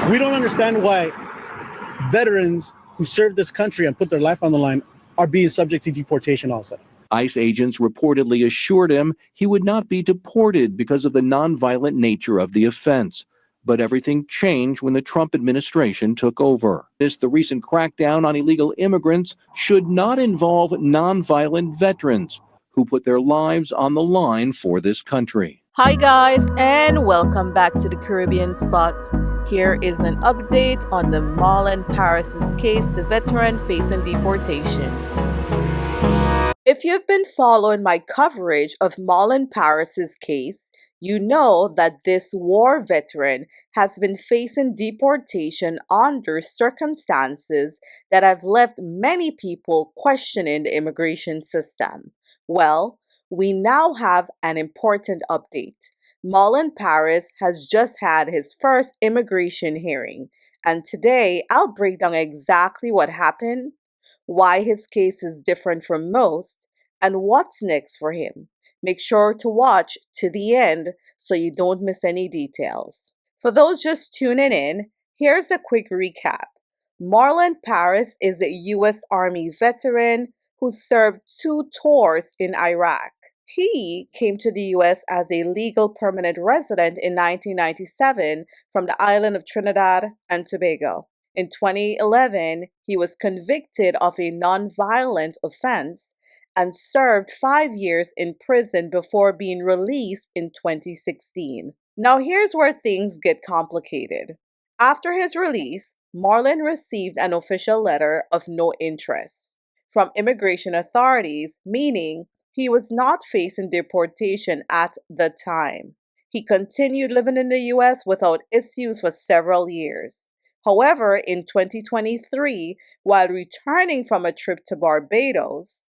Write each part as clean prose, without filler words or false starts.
We don't understand why veterans who served this country and put their life on the line are being subject to deportation also. ICE agents reportedly assured him he would not be deported because of the nonviolent nature of the offense. But everything changed when the Trump administration took over. The recent crackdown on illegal immigrants should not involve nonviolent veterans who put their lives on the line for this country. Hi guys, and welcome back to the Caribbean Spot. Here is an update on the Marlon Parris' case, the veteran facing deportation. If you've been following my coverage of Marlon Parris' case, you know that this war veteran has been facing deportation under circumstances that have left many people questioning the immigration system. Well, we now have an important update. Marlon Parris has just had his first immigration hearing, and today I'll break down exactly what happened, why his case is different from most, and what's next for him. Make sure to watch to the end so you don't miss any details. For those just tuning in, here's a quick recap. Marlon Parris is a U.S. Army veteran who served 2 tours in Iraq. He came to the U.S. as a legal permanent resident in 1997 from the island of Trinidad and Tobago. In 2011, he was convicted of a nonviolent offense and served 5 years in prison before being released in 2016. Now here's where things get complicated. After his release, Marlon received an official letter of no interest from immigration authorities, meaning he was not facing deportation at the time. He continued living in the U.S. without issues for several years. However, in 2023, while returning from a trip to Barbados,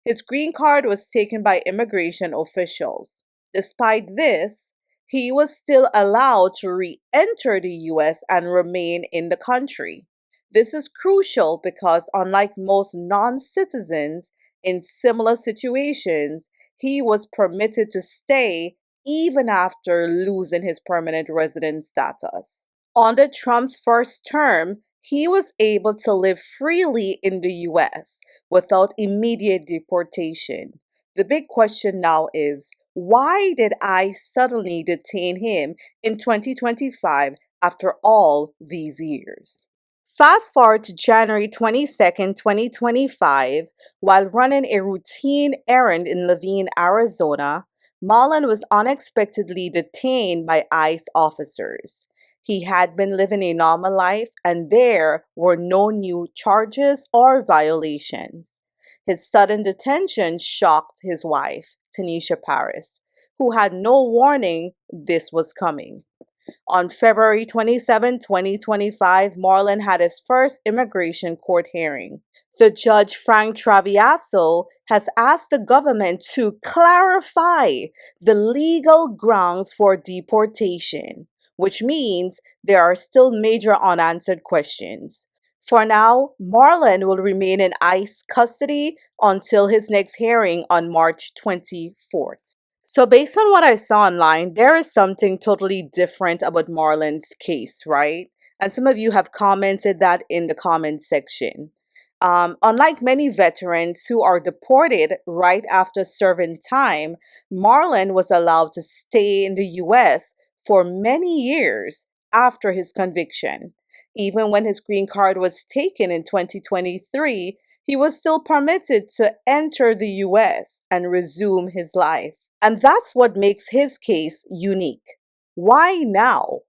his green card was taken by immigration officials. Despite this, he was still allowed to re-enter the U.S. and remain in the country. This is crucial because, unlike most non-citizens in similar situations, he was permitted to stay even after losing his permanent resident status. Under Trump's first term, he was able to live freely in the U.S. without immediate deportation. The big question now is, why did ICE suddenly detain him in 2025 after all these years? Fast forward to January 22nd, 2025, while running a routine errand in Laveen, Arizona, Marlon was unexpectedly detained by ICE officers. He had been living a normal life, and there were no new charges or violations. His sudden detention shocked his wife, Tanisha Parris, who had no warning this was coming. On February 27, 2025, Marlon had his first immigration court hearing. The judge, Frank Traviaso, has asked the government to clarify the legal grounds for deportation, which means there are still major unanswered questions. For now, Marlon will remain in ICE custody until his next hearing on March 24th. So based on what I saw online, there is something totally different about Marlon's case, right? And some of you have commented that in the comment section. Unlike many veterans who are deported right after serving time, Marlon was allowed to stay in the U.S. for many years after his conviction. Even when his green card was taken in 2023, he was still permitted to enter the U.S. and resume his life. And that's what makes his case unique. Why now?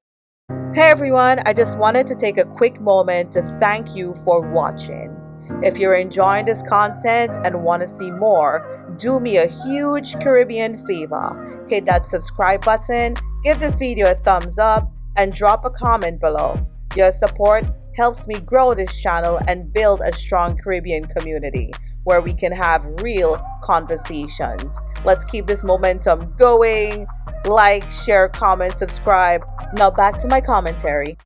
Hey everyone, I just wanted to take a quick moment to thank you for watching. If you're enjoying this content and want to see more, do me a huge Caribbean favor. Hit that subscribe button, give this video a thumbs up, and drop a comment below. Your support helps me grow this channel and build a strong Caribbean community where we can have real conversations. Let's keep this momentum going. Like, share, comment, subscribe. Now back to my commentary.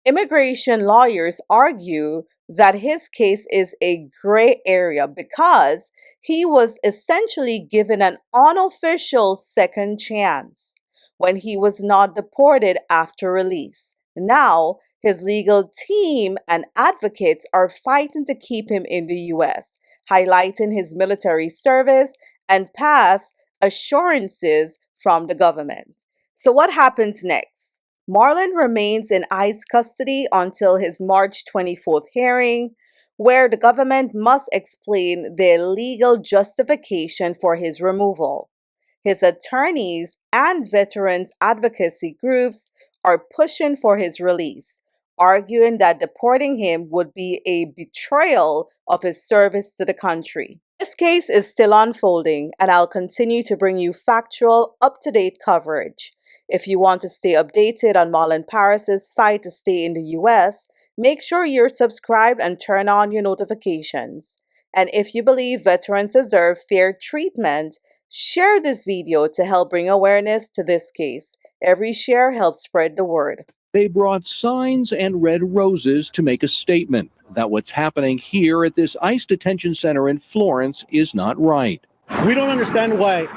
Immigration lawyers argue that his case is a gray area because he was essentially given an unofficial second chance when he was not deported after release. Now, His legal team and advocates are fighting to keep him in the U.S., highlighting his military service and past assurances from the government. So, what happens next? Marlon remains in ICE custody until his March 24th hearing, where the government must explain their legal justification for his removal. His attorneys and veterans advocacy groups are pushing for his release, arguing that deporting him would be a betrayal of his service to the country. This case is still unfolding, and I'll continue to bring you factual, up-to-date coverage. If you want to stay updated on Marlon Parris's fight to stay in the U.S., make sure you're subscribed and turn on your notifications. And if you believe veterans deserve fair treatment, share this video to help bring awareness to this case. Every share helps spread the word. They brought signs and red roses to make a statement that what's happening here at this ICE detention center in Florence is not right. We don't understand why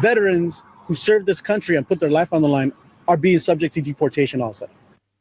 veterans who served this country and put their life on the line are being subject to deportation also.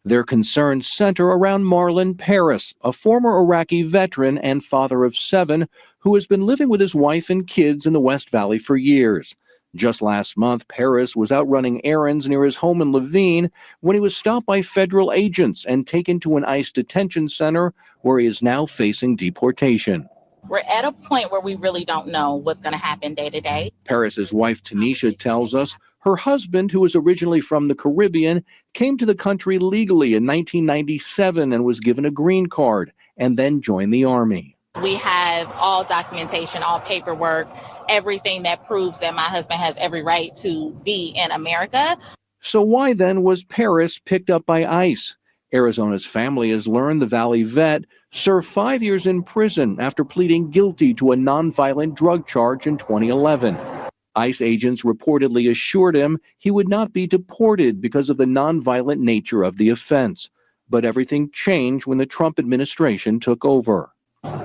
Their concerns center around Marlon Parris, a former Iraqi veteran and father of 7 who has been living with his wife and kids in the West Valley for years. Just last month, Parris was out running errands near his home in Levine when he was stopped by federal agents and taken to an ICE detention center where he is now facing deportation. We're at a point where we really don't know what's going to happen day to day. Parris's wife, Tanisha, tells us her husband, who was originally from the Caribbean, came to the country legally in 1997 and was given a green card and then joined the Army. We have all documentation, all paperwork, everything that proves that my husband has every right to be in America. So why then was Parris picked up by ICE? Arizona's family has learned the Valley vet served 5 years in prison after pleading guilty to a nonviolent drug charge in 2011. ICE agents reportedly assured him he would not be deported because of the nonviolent nature of the offense. But everything changed when the Trump administration took over.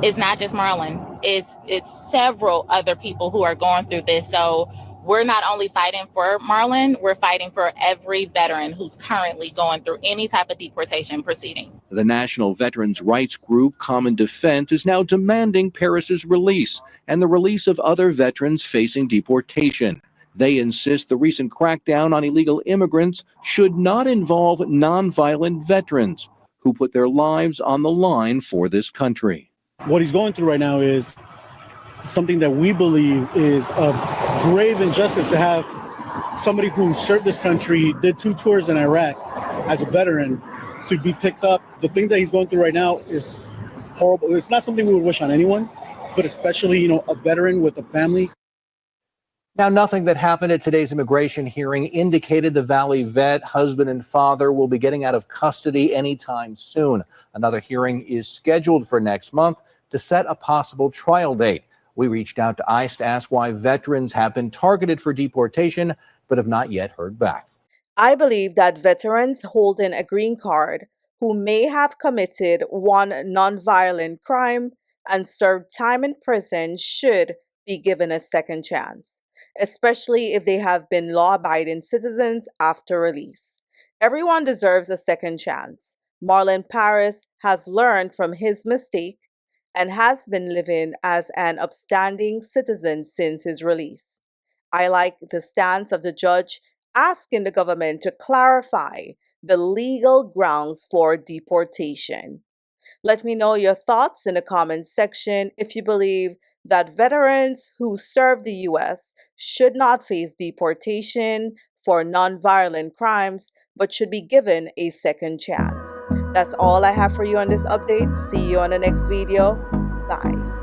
It's not just Marlon. It's several other people who are going through this. So we're not only fighting for Marlon, we're fighting for every veteran who's currently going through any type of deportation proceeding. The national veterans rights group Common Defense is now demanding Parris's release and the release of other veterans facing deportation. They insist the recent crackdown on illegal immigrants should not involve nonviolent veterans who put their lives on the line for this country. What he's going through right now is something that we believe is a grave injustice, to have somebody who served this country, did 2 tours in Iraq as a veteran, to be picked up. The thing that he's going through right now is horrible. It's not something we would wish on anyone, but especially, a veteran with a family. Now, nothing that happened at today's immigration hearing indicated the Valley vet, husband and father, will be getting out of custody anytime soon. Another hearing is scheduled for next month to set a possible trial date. We reached out to ICE to ask why veterans have been targeted for deportation, but have not yet heard back. I believe that veterans holding a green card who may have committed one nonviolent crime and served time in prison should be given a second chance, especially if they have been law-abiding citizens after release. Everyone deserves a second chance. Marlon Parris has learned from his mistake and has been living as an upstanding citizen since his release. I like the stance of the judge asking the government to clarify the legal grounds for deportation. Let me know your thoughts in the comments section if you believe that veterans who serve the U.S. should not face deportation for nonviolent crimes, but should be given a second chance. That's all I have for you on this update. See you on the next video. Bye.